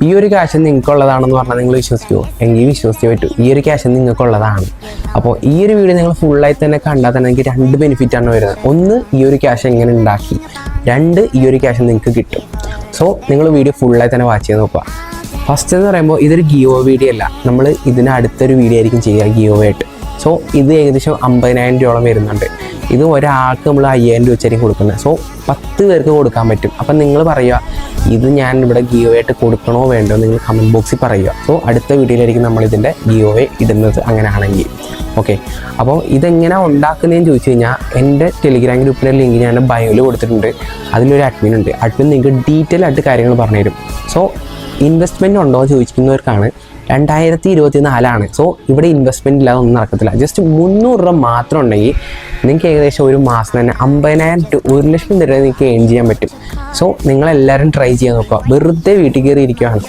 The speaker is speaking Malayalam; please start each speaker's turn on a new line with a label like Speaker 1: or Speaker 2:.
Speaker 1: ഈ ഒരു ക്യാഷ് നിങ്ങൾക്കുള്ളതാണെന്ന് പറഞ്ഞാൽ നിങ്ങൾ വിശ്വസിക്കുമോ? എങ്കിൽ വിശ്വസിച്ചേ പറ്റൂ. ഈ ഒരു ക്യാഷ് നിങ്ങൾക്കുള്ളതാണ്. അപ്പോൾ ഈ ഒരു വീഡിയോ നിങ്ങൾ ഫുള്ളായി തന്നെ കണ്ടാൽ തന്നെ എനിക്ക് 2 ബെനിഫിറ്റാണ് വരുന്നത്. ഒന്ന്, ഈ ഒരു ക്യാഷ് എങ്ങനെ ഉണ്ടാക്കി. 2, ഈ ഒരു ക്യാഷ് നിങ്ങൾക്ക് കിട്ടും. സോ നിങ്ങൾ വീഡിയോ ഫുള്ളായി തന്നെ വാച്ച് ചെയ്ത് നോക്കുക. ഫസ്റ്റ് എന്ന് പറയുമ്പോൾ ഇതൊരു ഗിയോ വീഡിയോ അല്ല, നമ്മൾ ഇതിന് അടുത്തൊരു വീഡിയോ ആയിരിക്കും ചെയ്യുക ഗിയോ ആയിട്ട്. സോ ഇത് ഏകദേശം 50,000 രൂപയോളം വരുന്നുണ്ട്. ഇത് ഒരാൾക്ക് നമ്മൾ 5,000 രൂപ വെച്ചായിരിക്കും കൊടുക്കുന്നത്. സോ 10 പേർക്ക് കൊടുക്കാൻ പറ്റും. അപ്പം നിങ്ങൾ പറയുക ഇത് ഞാൻ ഇവിടെ ഗിയോ ആയിട്ട് കൊടുക്കണോ വേണ്ടോ നിങ്ങൾ കമൻറ്റ് ബോക്സിൽ പറയുക. സോ അടുത്ത വീഡിയോയിലായിരിക്കും നമ്മളിതിൻ്റെ ഗിയോ ഇടുന്നത് അങ്ങനെയാണെങ്കിൽ. ഓക്കെ, അപ്പോൾ ഇതെങ്ങനെ ഉണ്ടാക്കുന്നതെന്ന് ചോദിച്ചു കഴിഞ്ഞാൽ എൻ്റെ ടെലിഗ്രാം ഗ്രൂപ്പിലെ ലിങ്ക് ഞാൻ ബയോയിൽ കൊടുത്തിട്ടുണ്ട്. അതിലൊരു അഡ്മിൻ ഉണ്ട്. അഡ്മിൻ നിങ്ങൾക്ക് ഡീറ്റെയിൽ ആയിട്ട് കാര്യങ്ങൾ പറഞ്ഞുതരും. സോ ഇൻവെസ്റ്റ്മെൻറ്റ് ഉണ്ടോ എന്ന് ചോദിക്കുന്നവർക്കാണ്. 2024 സോ ഇവിടെ ഇൻവെസ്റ്റ്മെൻറ്റ് ഇല്ലാതെ ഒന്നും നടക്കത്തില്ല. ജസ്റ്റ് 300 രൂപ മാത്രം ഉണ്ടെങ്കിൽ നിങ്ങൾക്ക് ഏകദേശം ഒരു മാസം തന്നെ 50,000 to 1 ലക്ഷം വരെ നിങ്ങൾക്ക് ഏൺ ചെയ്യാൻ പറ്റും. സോ നിങ്ങളെല്ലാവരും ട്രൈ ചെയ്യാൻ നോക്കുക. വെറുതെ വീട്ടിൽ കയറി ഇരിക്കുകയാണ്.